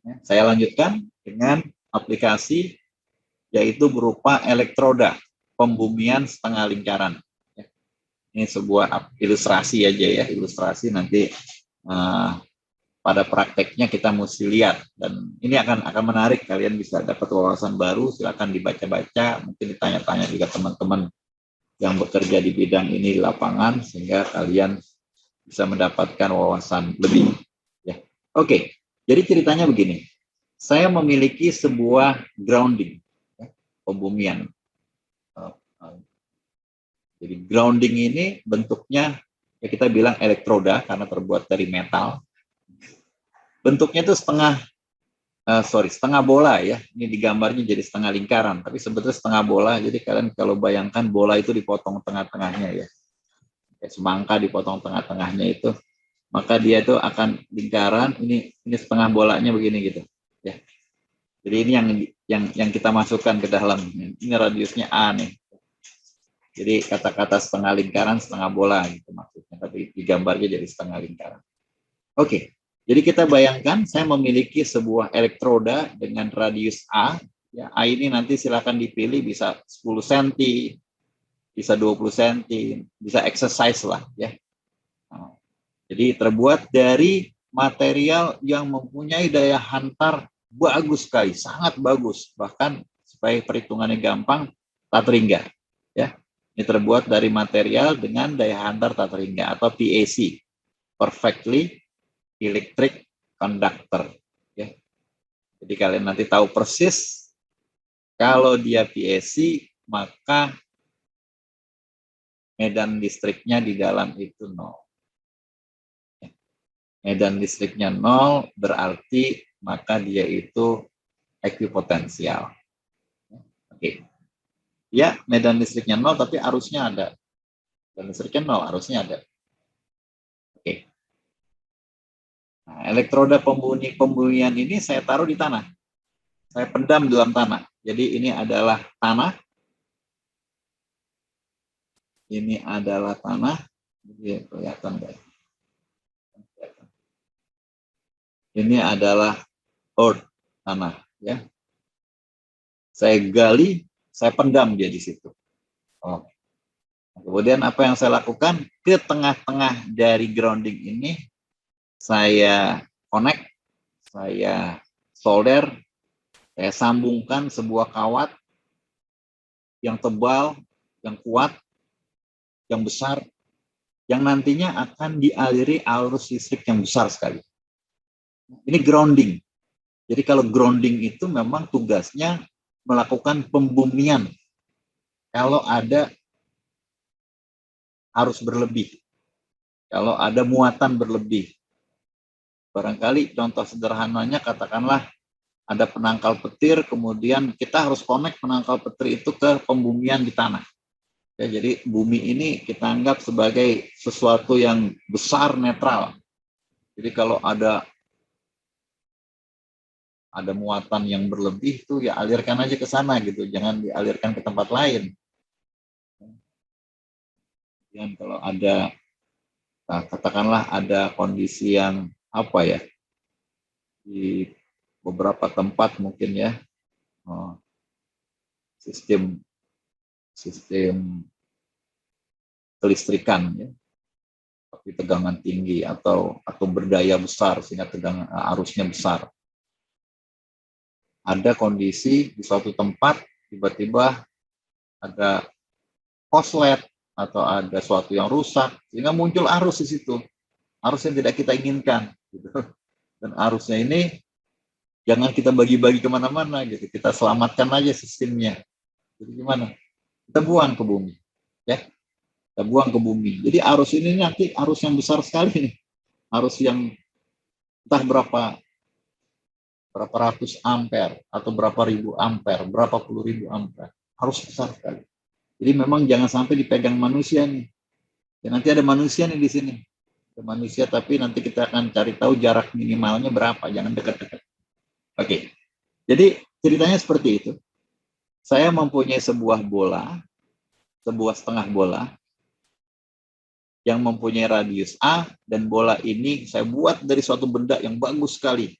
Ya, saya lanjutkan dengan aplikasi yaitu berupa elektroda pembumian setengah lingkaran. Ya, ini sebuah ilustrasi aja ya, ilustrasi nanti pada prakteknya kita mesti lihat, dan ini akan menarik, kalian bisa dapat wawasan baru. Silakan dibaca-baca, mungkin ditanya-tanya juga teman-teman yang bekerja di bidang ini di lapangan, sehingga kalian bisa mendapatkan wawasan lebih. Ya, oke. Jadi ceritanya begini, saya memiliki sebuah grounding, ya, pembumian. Jadi grounding ini bentuknya ya kita bilang elektroda karena terbuat dari metal. Bentuknya itu setengah bola ya. Ini digambarnya jadi setengah lingkaran, tapi sebetulnya setengah bola. Jadi kalian kalau bayangkan bola itu dipotong tengah-tengahnya ya. Semangka dipotong tengah-tengahnya itu, maka dia itu akan lingkaran. Ini setengah bolanya begini gitu. Ya. Jadi ini yang kita masukkan ke dalam. Ini radiusnya A nih. Jadi kata-kata setengah lingkaran, setengah bola gitu maksudnya. Tapi digambarnya jadi setengah lingkaran. Oke. Jadi kita bayangkan saya memiliki sebuah elektroda dengan radius A. Ya, A ini nanti silakan dipilih, bisa 10 cm, bisa 20 cm, bisa exercise lah ya. Nah, jadi terbuat dari material yang mempunyai daya hantar bagus sekali, sangat bagus. Bahkan supaya perhitungannya gampang, tak terhingga. Ya. Ini terbuat dari material dengan daya hantar tak terhingga atau PEC, perfectly electric conductor. Ya. Jadi kalian nanti tahu persis kalau dia PEC, maka medan listriknya di dalam itu 0. Medan listriknya 0 berarti maka dia itu ekuipotensial. Oke. Ya, medan listriknya 0 tapi arusnya ada. Medan listriknya 0, arusnya ada. Oke. Nah, elektroda pembumian ini saya taruh di tanah. Saya pendam dalam tanah. Jadi ini adalah tanah. Ini adalah tanah. Jadi kelihatan enggak? Ini adalah earth, tanah ya. Saya gali, saya pendam dia di situ. Oh. Kemudian apa yang saya lakukan? Ke tengah-tengah dari grounding ini saya connect, saya solder, saya sambungkan sebuah kawat yang tebal, yang kuat, yang besar, yang nantinya akan dialiri arus listrik yang besar sekali. Ini grounding. Jadi kalau grounding itu memang tugasnya melakukan pembumian kalau ada arus berlebih, kalau ada muatan berlebih. Barangkali contoh sederhananya katakanlah ada penangkal petir, kemudian kita harus connect penangkal petir itu ke pembumian di tanah. Ya, jadi bumi ini kita anggap sebagai sesuatu yang besar, netral. Jadi kalau ada muatan yang berlebih itu ya alirkan aja ke sana gitu, jangan dialirkan ke tempat lain. Dan kalau ada katakanlah ada kondisi yang apa ya, di beberapa tempat mungkin ya, sistem kelistrikan ya, tapi tegangan tinggi atau berdaya besar sehingga tegangan arusnya besar. Ada kondisi di suatu tempat tiba-tiba ada koslet atau ada sesuatu yang rusak sehingga muncul arus di situ, arus yang tidak kita inginkan gitu. Dan arusnya ini jangan kita bagi-bagi kemana-mana gitu, kita selamatkan aja sistemnya. Jadi gimana? Kita buang ke bumi ya, kita buang ke bumi. Jadi arus ini nanti arus yang besar sekali nih, arus yang entah berapa ratus ampere atau berapa ribu ampere, berapa puluh ribu ampere, harus besar sekali. Jadi memang jangan sampai dipegang manusia nih. Ya, nanti ada manusia nih di sini, ada manusia, tapi nanti kita akan cari tahu jarak minimalnya berapa, jangan dekat-dekat. Oke, jadi ceritanya seperti itu. Saya mempunyai sebuah bola, sebuah setengah bola yang mempunyai radius A, dan bola ini saya buat dari suatu benda yang bagus sekali.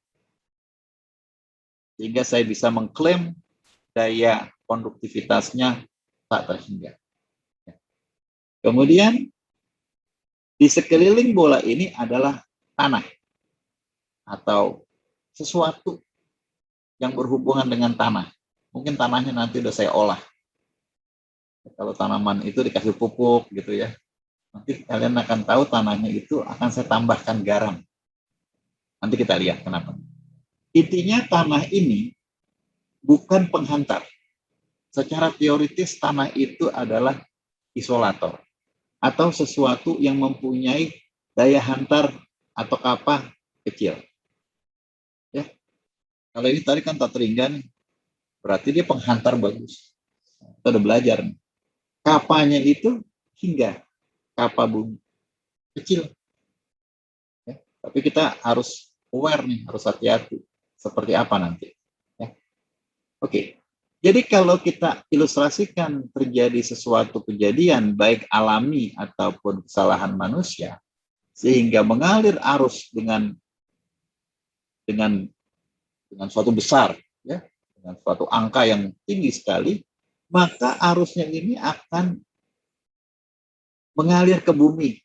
sehingga saya bisa mengklaim daya konduktivitasnya tak terhingga. Kemudian di sekeliling bola ini adalah tanah atau sesuatu yang berhubungan dengan tanah. Mungkin tanahnya nanti udah saya olah. Kalau tanaman itu dikasih pupuk gitu ya, nanti kalian akan tahu tanahnya itu akan saya tambahkan garam. Nanti kita lihat kenapa. Intinya tanah ini bukan penghantar. Secara teoritis tanah itu adalah isolator atau sesuatu yang mempunyai daya hantar atau kapah kecil. Ya, kalau ini tadi kan tak teringga nih, berarti dia penghantar bagus. Kita udah belajar nih. Kapanya itu hingga kapah bumi kecil. Ya, tapi kita harus aware nih, harus hati-hati. Seperti apa nanti? Ya. Oke. Jadi kalau kita ilustrasikan terjadi sesuatu kejadian baik alami ataupun kesalahan manusia sehingga mengalir arus dengan suatu besar, ya, dengan suatu angka yang tinggi sekali, maka arusnya ini akan mengalir ke bumi.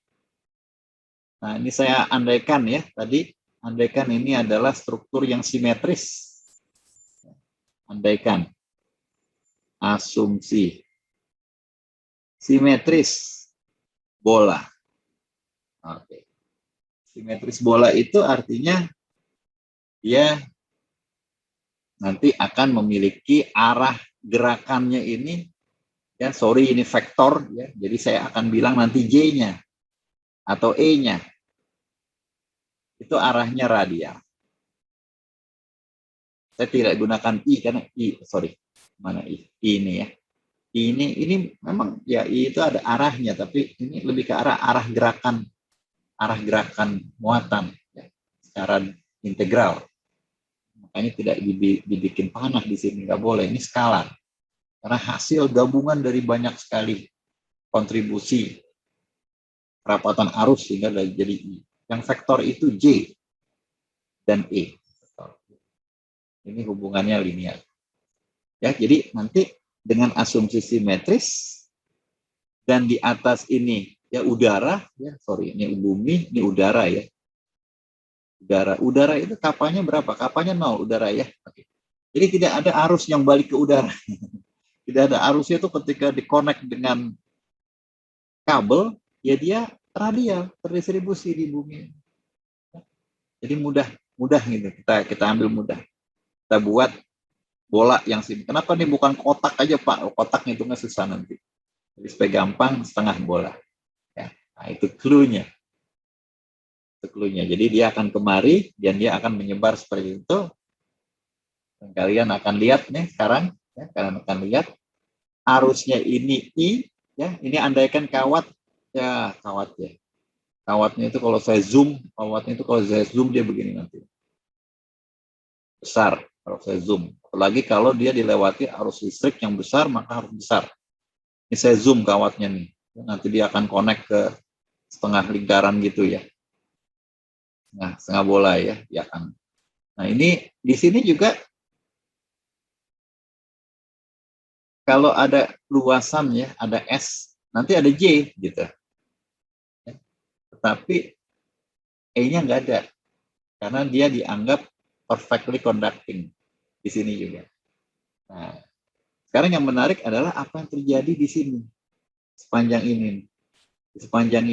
Nah, ini saya andaikan ya, tadi andaikan ini adalah struktur yang simetris. Andaikan, asumsi, simetris bola. Oke. Simetris bola itu artinya dia nanti akan memiliki arah gerakannya ini, ya sorry ini vektor, ya, jadi saya akan bilang nanti J-nya atau E-nya itu arahnya radial. Saya tidak gunakan I karena mana I ini ya. Ini memang ya I itu ada arahnya, tapi ini lebih ke arah gerakan muatan ya, secara integral. Makanya tidak dibikin panah di sini, nggak boleh. Ini skalar karena hasil gabungan dari banyak sekali kontribusi perapatan arus sehingga jadi I. Yang vektor itu J dan E. Ini hubungannya linear. Ya, jadi nanti dengan asumsi simetris dan di atas ini ya udara, ya sorry ini bumi, ini udara ya. Udara itu kapanya berapa? Kapanya 0 udara ya. Oke. Jadi tidak ada arus yang balik ke udara. Tidak ada arusnya itu ketika dikonek dengan kabel, ya dia radial terdistribusi di bumi. Jadi mudah gitu. Kita ambil mudah. Kita buat bola yang sini. Kenapa nih bukan kotak aja Pak? Kotak ngitungnya susah nanti. Jadi supaya gampang setengah bola. Ya. Nah, itu clue-nya. Jadi dia akan kemari dan dia akan menyebar seperti itu. Dan kalian akan lihat nih sekarang, ya, kalian akan lihat arusnya ini I, ya, ini andaikan kawat, ya kawat ya. Kawatnya itu kalau saya zoom, dia begini nanti. Besar kalau saya zoom. Apalagi kalau dia dilewati arus listrik yang besar, maka harus besar. Ini saya zoom kawatnya nih. Nanti dia akan connect ke setengah lingkaran gitu ya. Nah, setengah bola ya, dia akan. Nah, ini di sini juga kalau ada luasan ya, ada S, nanti ada J gitu. Tetapi E-nya nggak ada karena dia dianggap perfectly conducting di sini juga. Nah, sekarang yang menarik adalah apa yang terjadi di sini sepanjang ini, di sepanjang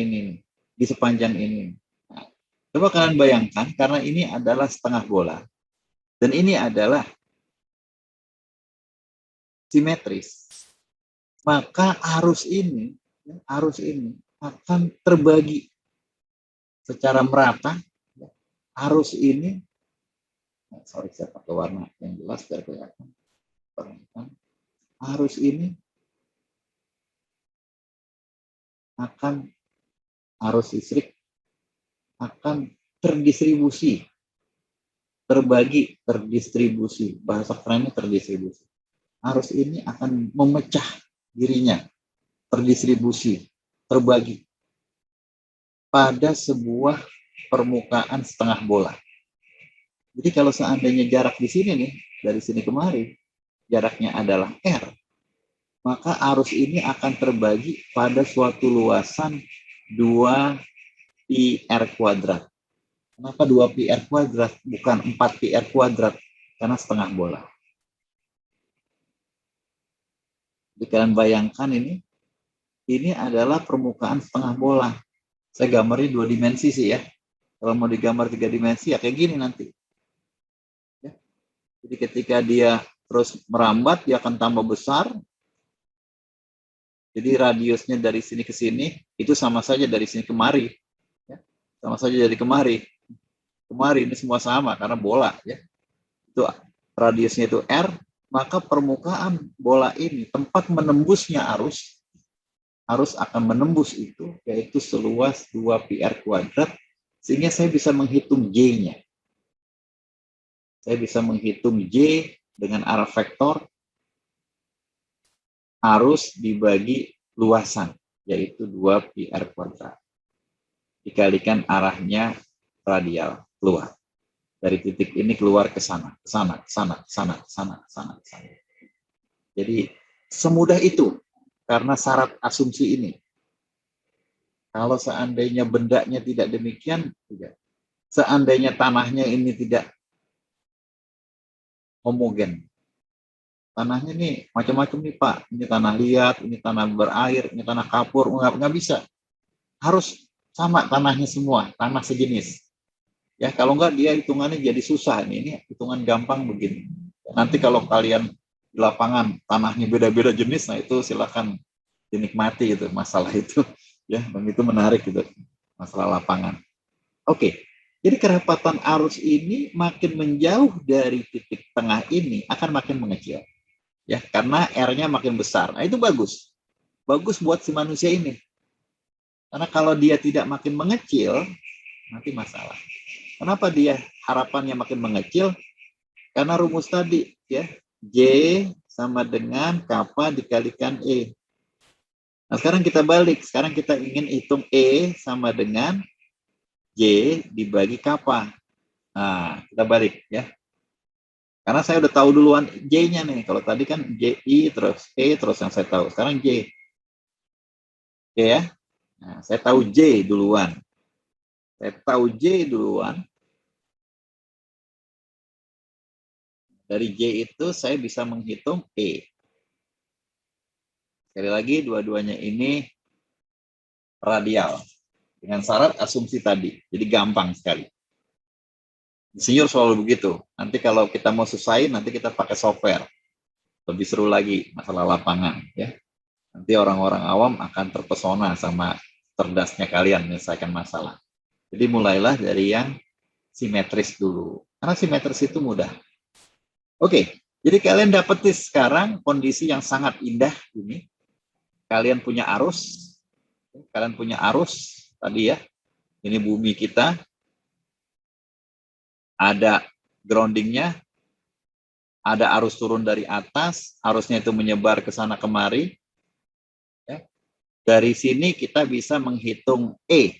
ini. Nah, coba kalian bayangkan karena ini adalah setengah bola dan ini adalah simetris, maka arus ini akan terbagi secara merata. Arus ini, sorry saya pakai warna yang jelas biar kelihatan. Arus ini arus listrik akan terdistribusi, terdistribusi. Bahasa kerennya terdistribusi. Arus ini akan memecah dirinya, terdistribusi, terbagi pada sebuah permukaan setengah bola. Jadi kalau seandainya jarak di sini nih, dari sini kemari, jaraknya adalah R, maka arus ini akan terbagi pada suatu luasan 2πr kuadrat. Kenapa 2πr kuadrat? Bukan 4πr kuadrat, karena setengah bola. Jadi kalian bayangkan ini adalah permukaan setengah bola. Saya gambarnya 2 dimensi sih ya. Kalau mau digambar 3 dimensi ya kayak gini nanti. Ya. Jadi ketika dia terus merambat, dia akan tambah besar. Jadi radiusnya dari sini ke sini, itu sama saja dari sini kemari. Ya. Sama saja dari kemari. Kemari ini semua sama, karena bola. Ya. Itu radiusnya itu R, maka permukaan bola ini, tempat menembusnya arus akan menembus itu, yaitu seluas 2πr kuadrat, sehingga saya bisa menghitung J-nya. Saya bisa menghitung J dengan arah vektor arus dibagi luasan, yaitu 2πr kuadrat. Dikalikan arahnya radial, keluar. Dari titik ini keluar ke sana, ke sana, ke sana, ke sana, ke sana, ke sana, ke sana. Jadi semudah itu, karena syarat asumsi ini. Kalau seandainya bendanya tidak demikian, tidak. Seandainya tanahnya ini tidak homogen. Tanahnya nih macam-macam nih Pak. Ini tanah liat, ini tanah berair, ini tanah kapur. Nggak bisa. Harus sama tanahnya semua, tanah sejenis. Ya kalau nggak dia hitungannya jadi susah. Ini hitungan gampang begini. Nanti kalau kalian di lapangan tanahnya beda-beda jenis, nah itu silakan dinikmati itu masalah itu. Ya, dan itu menarik gitu masalah lapangan. Oke. Jadi kerapatan arus ini makin menjauh dari titik tengah ini akan makin mengecil. Ya, karena R-nya makin besar. Nah, itu bagus. Bagus buat si manusia ini. Karena kalau dia tidak makin mengecil, nanti masalah. Kenapa dia harapannya makin mengecil? Karena rumus tadi, ya. J sama dengan kappa dikalikan E. Nah, sekarang kita balik. Sekarang kita ingin hitung E sama dengan J dibagi kappa. Nah, kita balik ya. Karena saya udah tahu duluan J-nya nih. Kalau tadi kan JI terus E terus yang saya tahu. Sekarang J. Oke ya. Nah, saya tahu J duluan. Saya tahu J duluan. Dari J itu saya bisa menghitung E. Sekali lagi dua-duanya ini radial. Dengan syarat asumsi tadi. Jadi gampang sekali. Insinyur selalu begitu. Nanti kalau kita mau susahin, nanti kita pakai software. Lebih seru lagi masalah lapangan. Ya. Nanti orang-orang awam akan terpesona sama cerdasnya kalian menyelesaikan masalah. Jadi mulailah dari yang simetris dulu. Karena simetris itu mudah. Oke, jadi kalian dapat sekarang kondisi yang sangat indah ini. Kalian punya arus. Tadi ya. Ini bumi kita. Ada groundingnya. Ada arus turun dari atas. Arusnya itu menyebar ke sana kemari. Ya. Dari sini kita bisa menghitung E.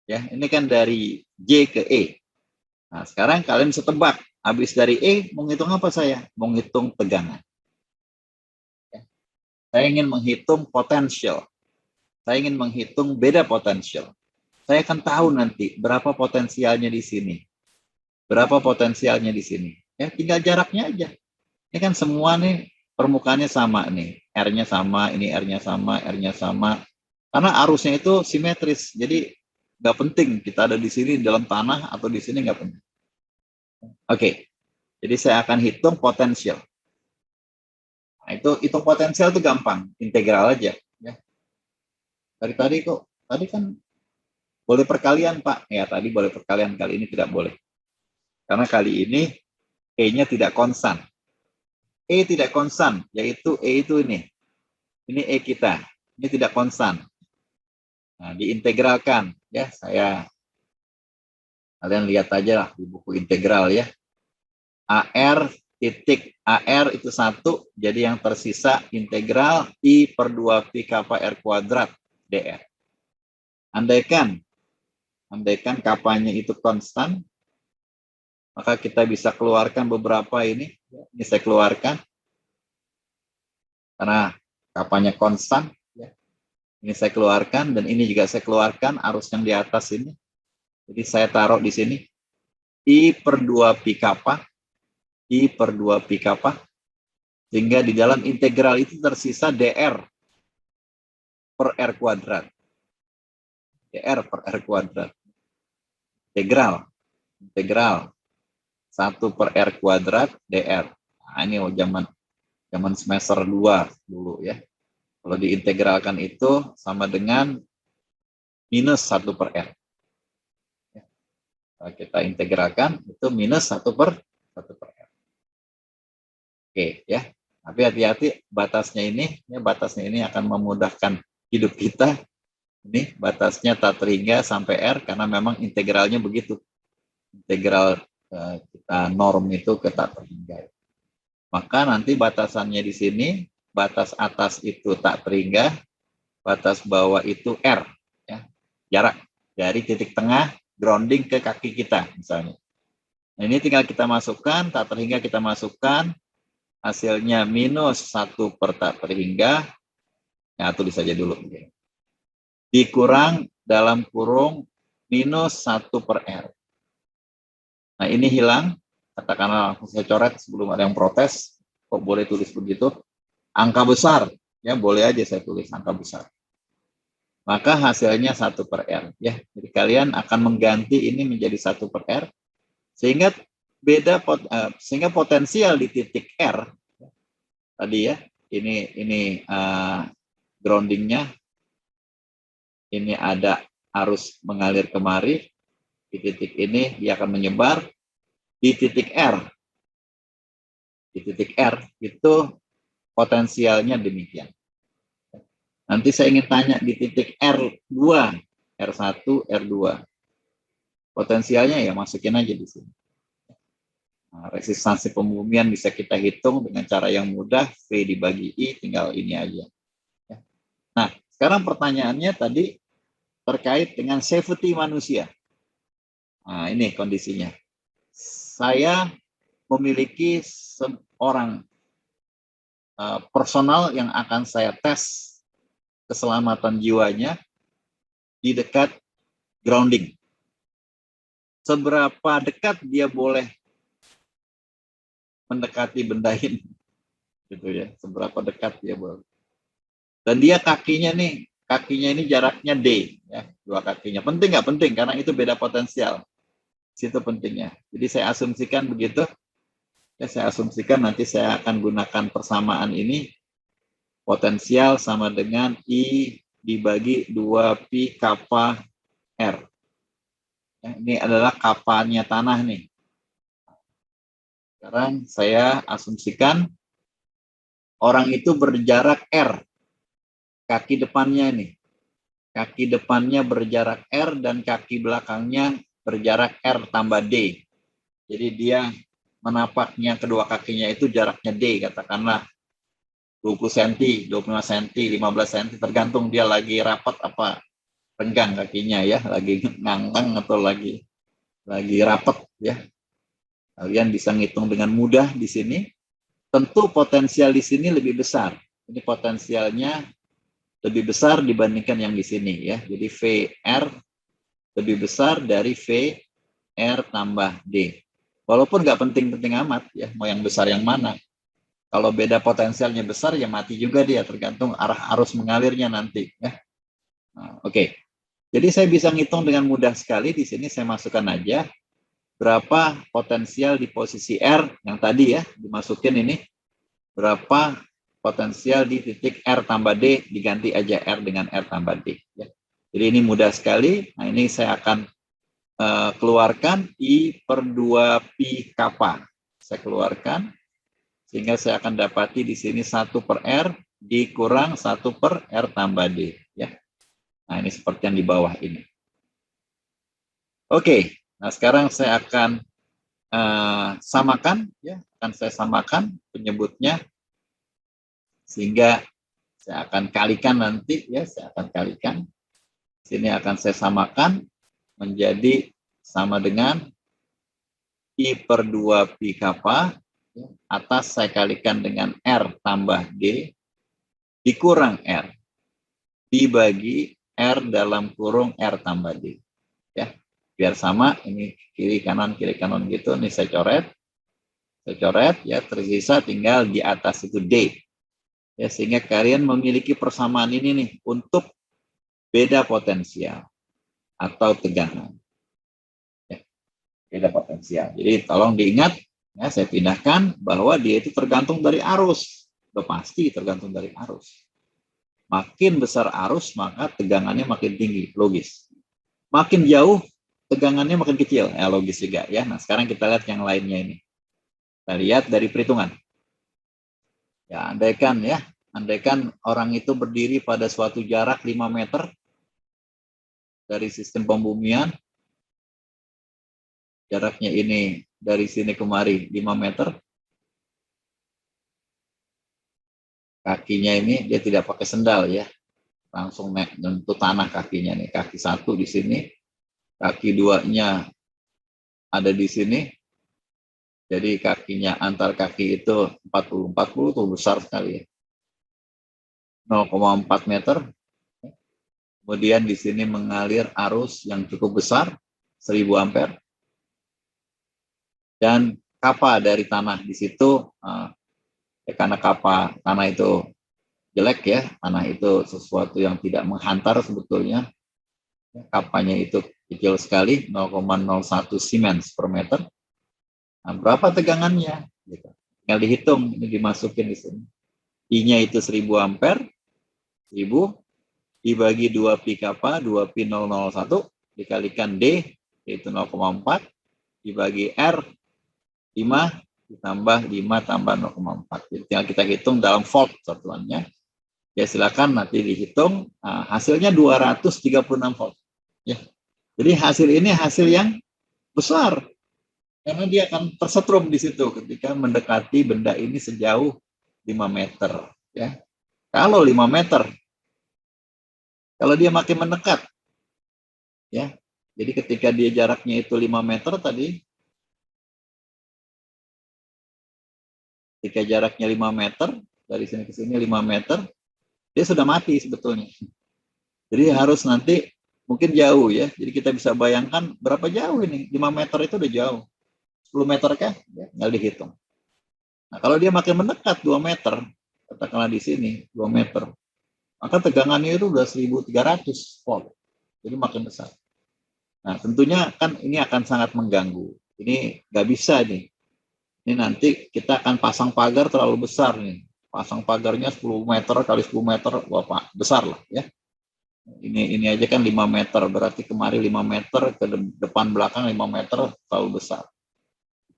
Ya, ini kan dari J ke E. Nah, sekarang kalian bisa tebak. Habis dari E, mau ngitung apa saya? Mau ngitung tegangan. Ya. Saya ingin menghitung potensial. Saya ingin menghitung beda potensial. Saya akan tahu nanti berapa potensialnya di sini. Berapa potensialnya di sini. Ya, tinggal jaraknya aja. Ini kan semua nih permukaannya sama nih. R-nya sama, ini R-nya sama, R-nya sama. Karena arusnya itu simetris. Jadi nggak penting kita ada di sini dalam tanah atau di sini nggak penting. Oke, jadi saya akan hitung potensial. Nah, itu hitung potensial itu gampang, integral aja. Ya. Dari tadi kan boleh perkalian Pak. Ya tadi boleh perkalian, kali ini tidak boleh. Karena kali ini E-nya tidak konstan. E tidak konstan, yaitu E itu ini. Ini E kita, ini tidak konstan. Nah, diintegralkan ya, kalian lihat aja lah di buku integral ya. AR itu 1, jadi yang tersisa integral I per 2Pi kappa R kuadrat dr. Andaikan kapanya itu konstan, maka kita bisa keluarkan beberapa ini. Ini saya keluarkan karena kapanya konstan. Ini saya keluarkan dan ini juga saya keluarkan arus yang di atas ini. Jadi saya taruh di sini I per 2 pi kappa, I per 2 pi kappa, sehingga di dalam integral itu tersisa dr per r kuadrat. dr per r kuadrat. Integral 1 per r kuadrat dr. Nah, ini zaman semester 2 dulu ya. Kalau diintegralkan itu sama dengan minus 1 per R. Kalau kita integralkan itu minus 1 per R. Oke ya. Tapi hati-hati batasnya ini, ya batasnya ini akan memudahkan hidup kita. Ini batasnya tak terhingga sampai R karena memang integralnya begitu. Integral kita norm itu ke tak terhingga. Maka nanti batasannya di sini, batas atas itu tak terhingga, batas bawah itu R, ya, jarak dari titik tengah grounding ke kaki kita misalnya. Nah, ini tinggal kita masukkan, tak terhingga kita masukkan, hasilnya minus 1 per tak terhingga, nah tulis saja dulu, dikurang dalam kurung minus 1 per R. Nah ini hilang, katakanlah langsung saya coret sebelum ada yang protes, kok boleh tulis begitu, angka besar, ya boleh aja saya tulis angka besar. Maka hasilnya 1 per R. Ya. Jadi kalian akan mengganti ini menjadi 1 per R, sehingga sehingga potensial di titik R, tadi ya, ini groundingnya, ini ada arus mengalir kemari, di titik ini dia akan menyebar, di titik R. Di titik R itu potensialnya demikian. Nanti saya ingin tanya di titik R2, R1, R2. Potensialnya ya masukin aja di sini. Nah, resistansi pembumian bisa kita hitung dengan cara yang mudah, V dibagi I, tinggal ini aja. Nah, sekarang pertanyaannya tadi terkait dengan safety manusia. Nah, ini kondisinya. Saya memiliki seorang personal yang akan saya tes keselamatan jiwanya di dekat grounding. Seberapa dekat dia boleh mendekati benda ini, gitu ya? Seberapa dekat dia boleh? Dan dia kakinya ini jaraknya D, ya, dua kakinya. Penting nggak penting? Karena itu beda potensial. Situ pentingnya. Jadi saya asumsikan begitu. Ya, saya asumsikan nanti saya akan gunakan persamaan ini. Potensial sama dengan I dibagi 2 pi kappa R. Ya, ini adalah kapanya tanah nih. Sekarang saya asumsikan orang itu berjarak R. Kaki depannya nih. Kaki depannya berjarak R dan kaki belakangnya berjarak R tambah D. Jadi dia menapaknya kedua kakinya itu jaraknya D, katakanlah 20 cm, 25 cm, 15 cm, tergantung dia lagi rapat apa renggang kakinya ya, lagi ngangkang atau lagi rapat ya. Kalian bisa ngitung dengan mudah di sini. Tentu potensial di sini lebih besar. Ini potensialnya lebih besar dibandingkan yang di sini ya. Jadi VR lebih besar dari VR tambah D. Walaupun nggak penting-penting amat ya, mau yang besar yang mana. Kalau beda potensialnya besar ya mati juga dia, tergantung arah arus mengalirnya nanti ya. Nah, oke. Jadi saya bisa ngitung dengan mudah sekali. Di sini saya masukkan aja berapa potensial di posisi R yang tadi ya dimasukin ini, berapa potensial di titik R tambah D, diganti aja R dengan R tambah D ya. Jadi ini mudah sekali. Nah ini saya akan keluarkan I per 2 pi kappa. Saya keluarkan sehingga saya akan dapati di sini 1 per R dikurang 1 per R tambah D ya. Nah ini seperti yang di bawah ini. Oke, nah sekarang saya akan samakan ya, akan saya samakan penyebutnya sehingga saya akan kalikan nanti ya, saya akan kalikan. Sini akan saya samakan menjadi sama dengan I per 2 pi kappa, atas saya kalikan dengan R tambah D, dikurang R, dibagi R dalam kurung R tambah D. Ya, biar sama, ini kiri kanan gitu, ini saya coret, ya, tersisa tinggal di atas itu D. Ya, sehingga kalian memiliki persamaan ini nih untuk beda potensial atau tegangan. Ya, beda potensial. Jadi tolong diingat, ya, saya pindahkan bahwa dia itu tergantung dari arus. Sudah pasti tergantung dari arus. Makin besar arus, maka tegangannya makin tinggi, logis. Makin jauh, tegangannya makin kecil, ya logis juga ya. Nah, sekarang kita lihat yang lainnya ini. Kita lihat dari perhitungan. Ya, andaikan orang itu berdiri pada suatu jarak 5 meter dari sistem pembumian, jaraknya ini dari sini kemari 5 meter, kakinya ini dia tidak pakai sendal ya, langsung menyentuh tanah kakinya nih, kaki satu di sini, kaki duanya ada di sini, jadi kakinya antar kaki itu 40 tuh besar sekali ya, 0,4 meter. Kemudian di sini mengalir arus yang cukup besar, 1000 ampere. Dan kapa dari tanah di situ, ya karena kapa tanah itu jelek ya, tanah itu sesuatu yang tidak menghantar sebetulnya. Kapanya itu kecil sekali, 0,01 Siemens per meter. Nah, berapa tegangannya? Gitu. Tinggal dihitung, ini dimasukin di sini. I-nya itu 1000 ampere, 1000 dibagi 2 pi kappa, 2 pi 001 dikalikan D, yaitu 0,4, dibagi R, 5, ditambah 5 tambah 0,4. Jadi tinggal kita hitung dalam volt satuannya. Ya silakan nanti dihitung, nah, hasilnya 236 volt. Ya. Jadi hasil ini hasil yang besar, karena dia akan tersetrum di situ ketika mendekati benda ini sejauh 5 meter. Ya. Kalau 5 meter, kalau dia makin mendekat, ya, jadi ketika dia jaraknya itu 5 meter tadi, ketika jaraknya 5 meter, dari sini ke sini 5 meter, dia sudah mati sebetulnya. Jadi harus nanti mungkin jauh ya, jadi kita bisa bayangkan berapa jauh ini, 5 meter itu udah jauh. 10 meter kah? Ya, tinggal dihitung. Nah, kalau dia makin mendekat 2 meter, katakanlah di sini 2 meter, maka tegangannya itu udah 1300 volt. Jadi makin besar. Nah, tentunya kan ini akan sangat mengganggu. Ini nggak bisa nih. Ini nanti kita akan pasang pagar terlalu besar nih. Pasang pagarnya 10 meter kali 10 meter, wah Pak, besar lah ya. Ini aja kan 5 meter, berarti kemari 5 meter, ke depan belakang 5 meter, terlalu besar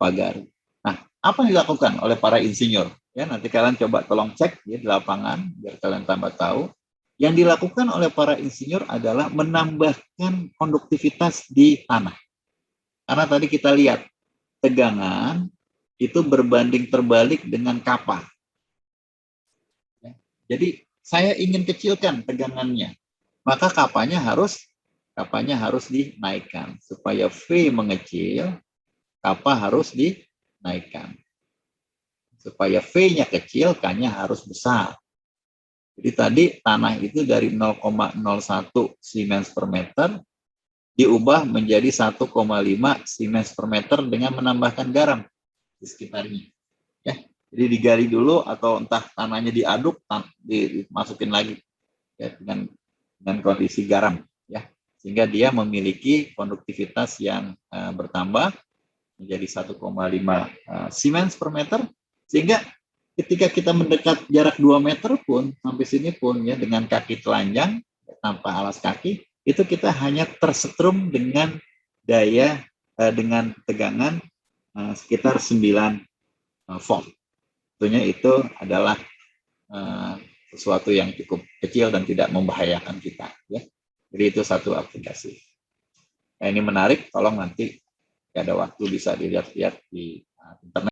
pagar. Nah, apa yang dilakukan oleh para insinyur? Ya, nanti kalian coba tolong cek ya, di lapangan, biar kalian tambah tahu. Yang dilakukan oleh para insinyur adalah menambahkan konduktivitas di tanah. Karena tadi kita lihat, tegangan itu berbanding terbalik dengan kapa. Ya, jadi saya ingin kecilkan tegangannya, maka kapanya harus dinaikkan. Supaya V mengecil, kapa harus dinaikkan. Supaya V-nya kecil, K-nya harus besar. Jadi tadi tanah itu dari 0,01 Siemens per meter diubah menjadi 1,5 Siemens per meter dengan menambahkan garam di sekitarnya. Ya, jadi digali dulu atau entah tanahnya diaduk, dimasukin lagi ya, dengan kondisi garam ya, sehingga dia memiliki konduktivitas yang bertambah menjadi 1,5 Siemens per meter, sehingga ketika kita mendekat jarak 2 meter pun, sampai sini pun ya, dengan kaki telanjang, tanpa alas kaki, itu kita hanya tersetrum dengan daya, dengan tegangan sekitar 9 volt. Tentunya itu adalah sesuatu yang cukup kecil dan tidak membahayakan kita. Ya. Jadi itu satu aplikasi. Nah, ini menarik, tolong nanti ada waktu bisa dilihat-lihat di internet.